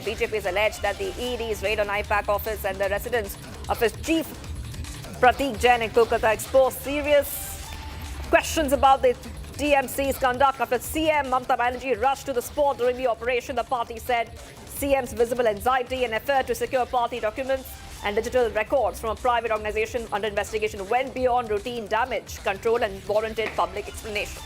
BJP has alleged that the ED's raid on I-PAC office and the residence of his chief Pratik Jain in Kolkata exposed serious questions about the TMC's conduct. After CM Mamata Banerjee rushed to the spot during the operation, the party said CM's visible anxiety and effort to secure party documents and digital records from a private organization under investigation went beyond routine damage control and warranted public explanation.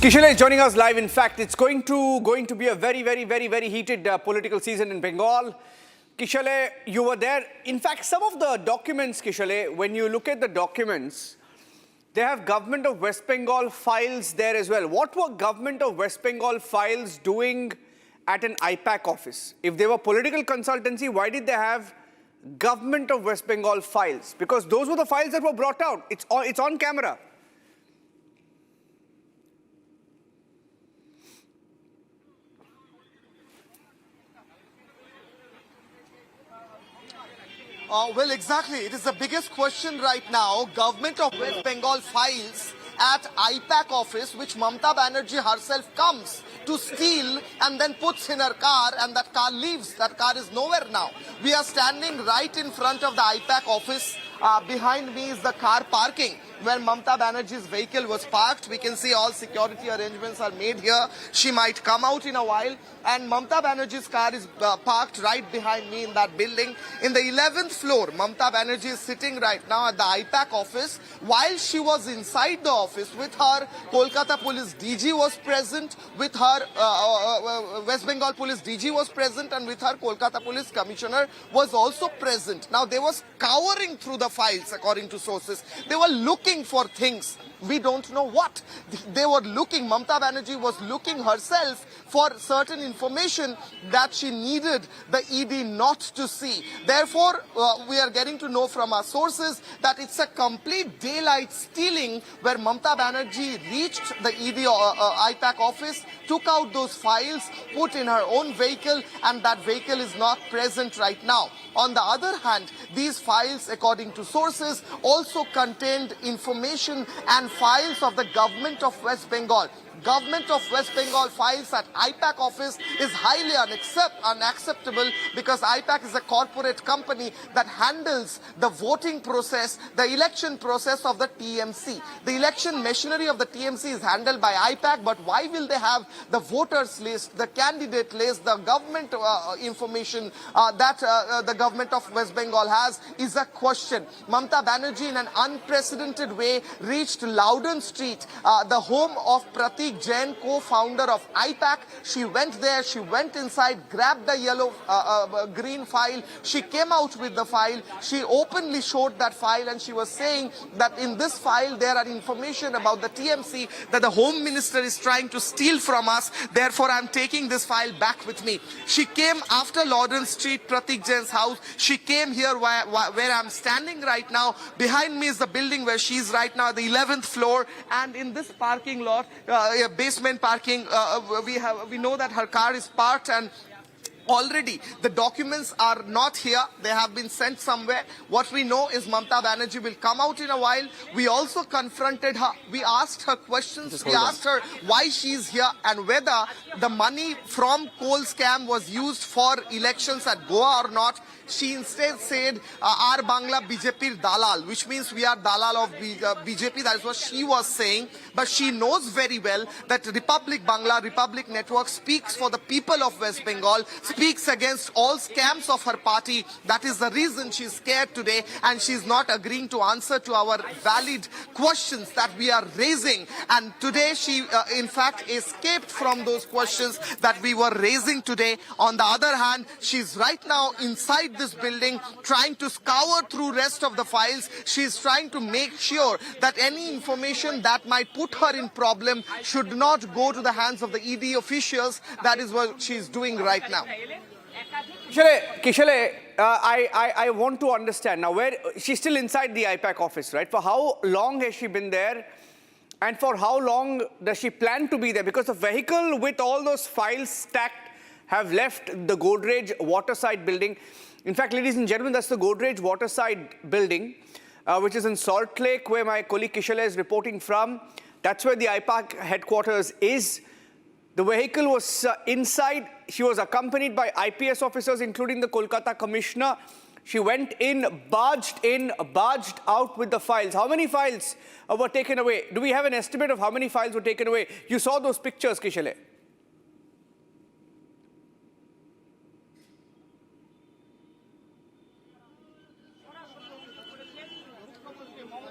Kishore is joining us live. In fact, it's going to be a very heated political season in Bengal. Kishore, you were there. In fact, some of the documents, Kishore, when you look at the documents, they have Government of West Bengal files there as well. What were Government of West Bengal files doing at an I-PAC office? If they were political consultancy, why did they have Government of West Bengal files? Because those were the files that were brought out. It's on camera. Well, exactly. It is the biggest question right now. Government of West Bengal files at I-PAC office, which Mamata Banerjee herself comes to steal and then puts in her car, and that car leaves. That car is nowhere now. We are standing right in front of the I-PAC office. Behind me is the car parking where Mamata Banerjee's vehicle was parked. We can see all security arrangements are made here. She might come out in a while. And Mamata Banerjee's car is parked right behind me in that building. In the 11th floor, Mamata Banerjee is sitting right now at the I-PAC office. While she was inside the office with her, Kolkata Police DG was present, with her West Bengal Police DG was present, and with her Kolkata Police Commissioner was also present. Now, they were scouring through the files, according to sources. They were looking for things. We don't know what. They were looking, Mamata Banerjee was looking herself for certain information that she needed the ED not to see. Therefore, we are getting to know from our sources that it's a complete daylight stealing where Mamata Banerjee reached the ED I-PAC office, took out those files, put in her own vehicle, and that vehicle is not present right now. On the other hand, these files, according to sources, also contained information and files of the government of West Bengal. Government of West Bengal files at I-PAC office is highly unacceptable because I-PAC is a corporate company that handles the voting process, the election process of the TMC. The election machinery of the TMC is handled by I-PAC, but why will they have the voters list, the candidate list, the government information that the government of West Bengal has is a question. Mamata Banerjee in an unprecedented way reached Loudon Street, the home of Pratik Jain, co-founder of I-PAC. She went there, she went inside, grabbed the yellow green file. She came out with the file. She openly showed that file, and she was saying that in this file there are information about the TMC that the Home Minister is trying to steal from us. Therefore, I'm taking this file back with me. She came after Loudon Street, Pratik Jain's house. She came here where I'm standing right now. Behind me is the building where she's right now, the 11th floor. And in this parking lot, basement parking, we know that her car is parked, and already the documents are not here. They have been sent somewhere. What we know is Mamata Banerjee will come out in a while. We also confronted her. We asked her questions. We asked her why she is here and whether the money from coal scam was used for elections at Goa or not. She instead said, "Our Bangla BJP Dalal," which means we are Dalal of BJP. That is what she was saying. But she knows very well that Republic Bangla, Republic Network speaks for the people of West Bengal, speaks against all scams of her party. That is the reason she's scared today, and she's not agreeing to answer to our valid questions that we are raising. And today she, in fact, escaped from those questions that we were raising today. On the other hand, she's right now inside this building trying to scour through rest of the files. She's trying to make sure that any information that might put her in problem should not go to the hands of the ED officials. That is what she's doing right now. Kishore, I want to understand now, where she's still inside the I-PAC office, right? For how long has she been there, and for how long does she plan to be there? Because the vehicle with all those files stacked have left the Godrej Waterside building. In fact, ladies and gentlemen, that's the Godrej Waterside building. which is in Salt Lake, where my colleague Kishale is reporting from. That's where the I-PAC headquarters is. The vehicle was inside. She was accompanied by IPS officers, including the Kolkata commissioner. She went in, barged out with the files. How many files were taken away? Do we have an estimate of how many files were taken away? You saw those pictures, Kishale.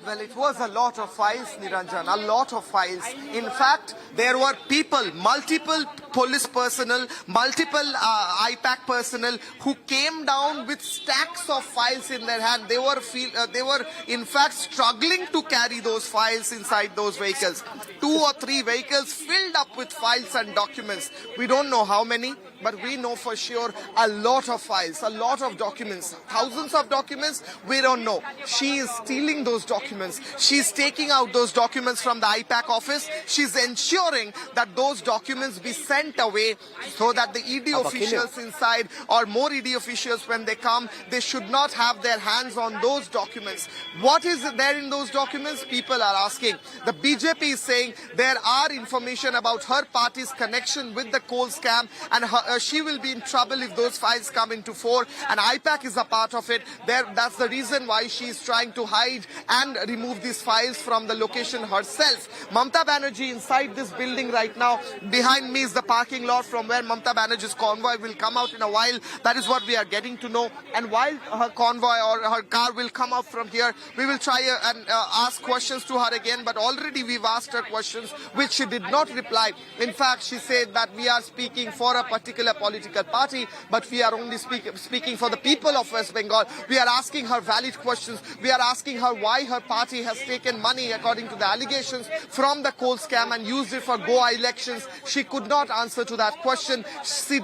Well, it was a lot of files, Niranjan, a lot of files. In fact, there were people, multiple police personnel, multiple I-PAC personnel who came down with stacks of files in their hand. They were in fact struggling to carry those files inside those vehicles. 2 or 3 vehicles filled up with files and documents. We don't know how many, but we know for sure a lot of files, a lot of documents, thousands of documents. We don't know. She is stealing those documents. She's taking out those documents from the I-PAC office. She's ensuring that those documents be sent away so that the ED officials inside, or more ED officials when they come, they should not have their hands on those documents. What is there in those documents? People are asking. The BJP is saying there are information about her party's connection with the coal scam, and she will be in trouble if those files come into fore, and I-PAC is a part of it. That's the reason why she is trying to hide and remove these files from the location herself. Mamata Banerjee inside this building right now. Behind me is the parking lot from where Mamata Banerjee's convoy will come out in a while. That is what we are getting to know. And while her convoy or her car will come out from here, we will try and ask questions to her again. But already we've asked her questions, which she did not reply. In fact, she said that we are speaking for a particular political party, but we are only speaking for the people of West Bengal. We are asking her valid questions. We are asking her why her party has taken money, according to the allegations, from the coal scam and used it for Goa elections. She could not answer to that question.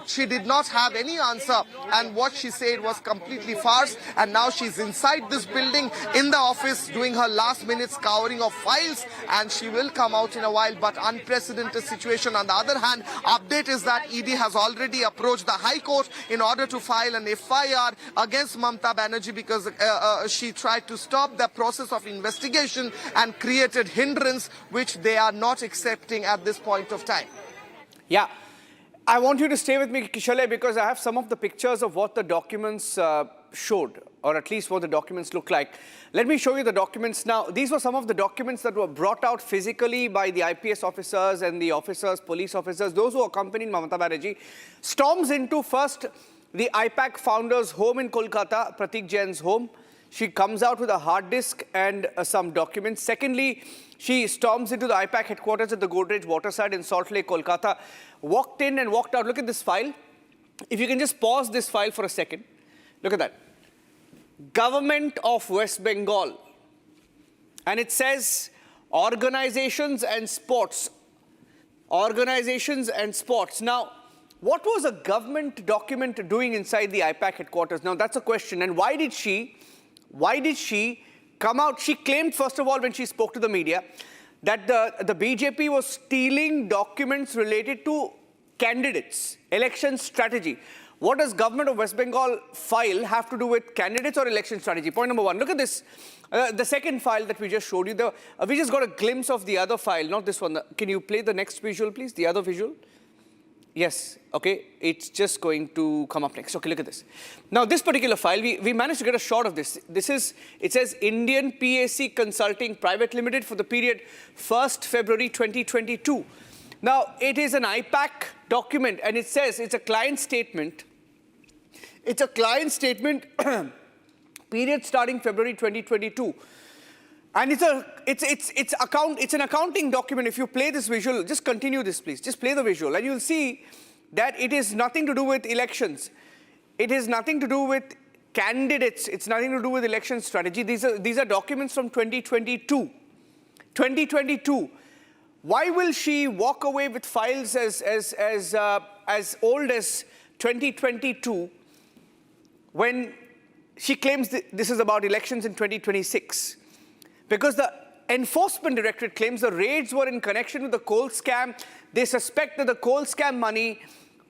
She did not have any answer, and what she said was completely farce. And now she's inside this building in the office doing her last minute scouring of files, and she will come out in a while. But unprecedented situation. On the other hand, update is that ED has already approached the High Court in order to file an FIR against Mamata Banerjee because she tried to stop the process of investigation and created hindrance which they are not accepting at this point of time. Yeah. I want you to stay with me, Kishale, because I have some of the pictures of what the documents showed, or at least what the documents look like. Let me show you the documents now. These were some of the documents that were brought out physically by the IPS officers and the officers, police officers, those who accompanied Mamata Banerjee. Storms into first the I-PAC founder's home in Kolkata, Pratik Jain's home. She comes out with a hard disk and some documents. Secondly, she storms into the I-PAC headquarters at the Godrej Waterside in Salt Lake, Kolkata. Walked in and walked out. Look at this file. If you can just pause this file for a second. Look at that. Government of West Bengal. And it says organizations and sports. Organizations and sports. Now, what was a government document doing inside the I-PAC headquarters? Now, that's a question. And why did she come out? She claimed, first of all, when she spoke to the media, that the BJP was stealing documents related to candidates, election strategy. What does government of West Bengal file have to do with candidates or election strategy? Point number one. Look at this. The second file that we just showed you. We just got a glimpse of the other file, not this one. Can you play the next visual, please? The other visual. Yes, okay, it's just going to come up next. Okay, look at this. Now, this particular file, we managed to get a shot of this. It says Indian PAC Consulting Private Limited for the period 1st February 2022. Now, it is an I-PAC document, and it says it's a client statement. It's a client statement, period starting February 2022. And it's an accounting document. If you play this visual, just continue this, please. Just play the visual, and you'll see that it is nothing to do with elections. It is nothing to do with candidates. It's nothing to do with election strategy. These are documents from 2022. 2022. Why will she walk away with files as old as 2022 when she claims that this is about elections in 2026? Because the Enforcement Directorate claims the raids were in connection with the coal scam. They suspect that the coal scam money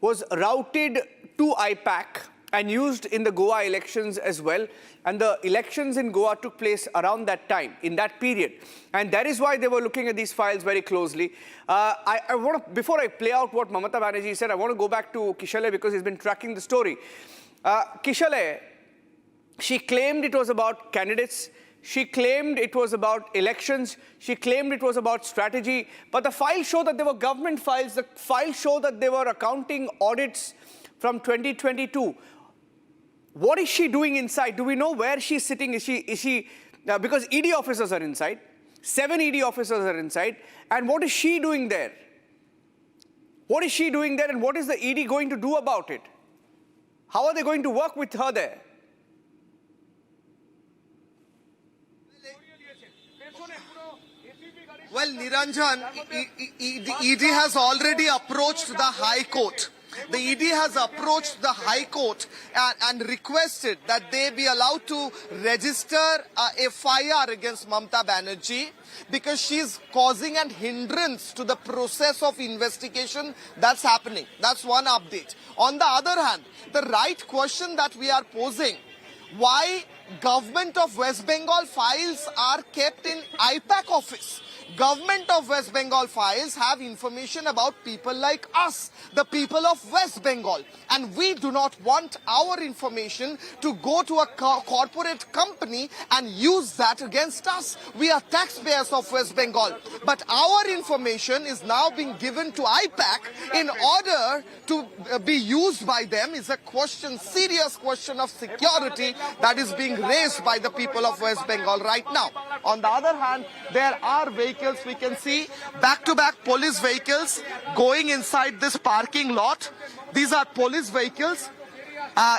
was routed to I-PAC and used in the Goa elections as well. And the elections in Goa took place around that time, in that period. And that is why they were looking at these files very closely. I want to, before I play out what Mamata Banerjee said, I want to go back to Kishale because he's been tracking the story. Kishale, she claimed it was about candidates. She claimed it was about elections. She claimed it was about strategy. But the files show that they were government files. The files show that they were accounting audits from 2022. What is she doing inside? Do we know where she's sitting? Is she because ED officers are inside. 7 ED officers are inside. And what is she doing there? What is she doing there, and what is the ED going to do about it? How are they going to work with her there? Well, Niranjan, the ED has already approached the High Court. The ED has approached the High Court and requested that they be allowed to register a FIR against Mamata Banerjee because she is causing an hindrance to the process of investigation that's happening. That's one update. On the other hand, the right question that we are posing, why Government of West Bengal files are kept in I-PAC office? Government of West Bengal files have information about people like us, the people of West Bengal. And we do not want our information to go to a corporate company and use that against us. We are taxpayers of West Bengal. But our information is now being given to I-PAC in order to be used by them. Is a question, serious question of security that is being raised by the people of West Bengal right now. On the other hand, there are vehicles, we can see back-to-back police vehicles going inside this parking lot. These are police vehicles.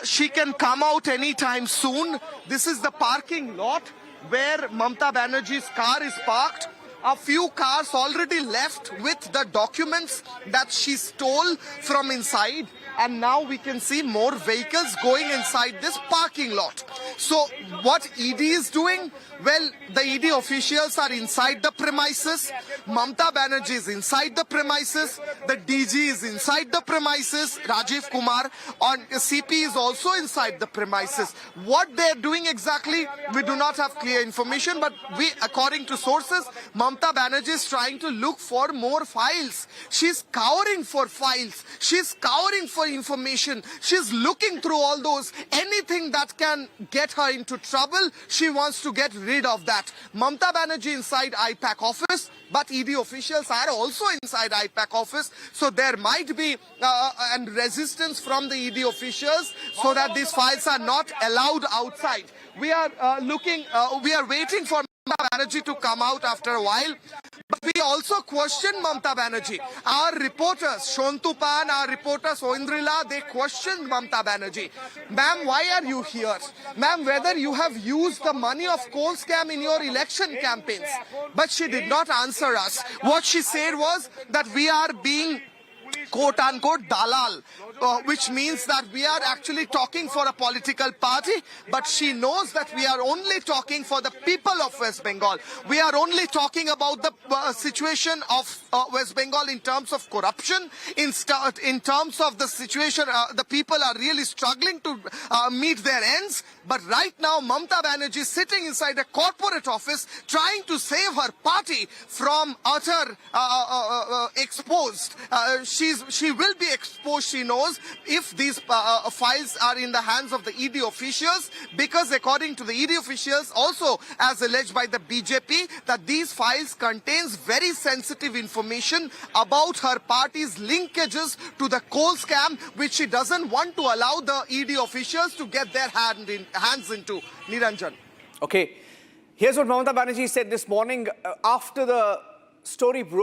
She can come out anytime soon. This is the parking lot where Mamata Banerjee's car is parked. A few cars already left with the documents that she stole from inside. And now we can see more vehicles going inside this parking lot. So what ED is doing? Well, the ED officials are inside the premises. Mamata Banerjee is inside the premises. The DG is inside the premises. Rajiv Kumar on CP is also inside the premises. What they're doing exactly, we do not have clear information. But we, according to sources, Mamata Banerjee is trying to look for more files. She's scouring for files. She's scouring for information. She's looking through all those. Anything that can get her into trouble, she wants to get rid of that. Mamata Banerjee inside I-PAC office, but ED officials are also inside I-PAC office. So there might be and resistance from the ED officials so that these files are not allowed outside. We are we are waiting for Mamata Banerjee to come out after a while. But we also question Mamata Banerjee. Our reporters, Shontupan, our reporter Soindrila, they questioned Mamata Banerjee. Ma'am, why are you here? Ma'am, whether you have used the money of coal scam in your election campaigns. But she did not answer us. What she said was that we are being quote-unquote dalal, which means that we are actually talking for a political party, but she knows that we are only talking for the people of West Bengal. We are only talking about the situation of West Bengal in terms of corruption, in terms of the situation, the people are really struggling to meet their ends. But right now, Mamata Banerjee is sitting inside a corporate office trying to save her party from utter exposed. She will be exposed, she knows, if these files are in the hands of the ED officials, because according to the ED officials, also as alleged by the BJP, that these files contains very sensitive information about her party's linkages to the coal scam, which she doesn't want to allow the ED officials to get their hands into. Niranjan. Okay, here's what Mamata Banerjee said this morning after the story broke.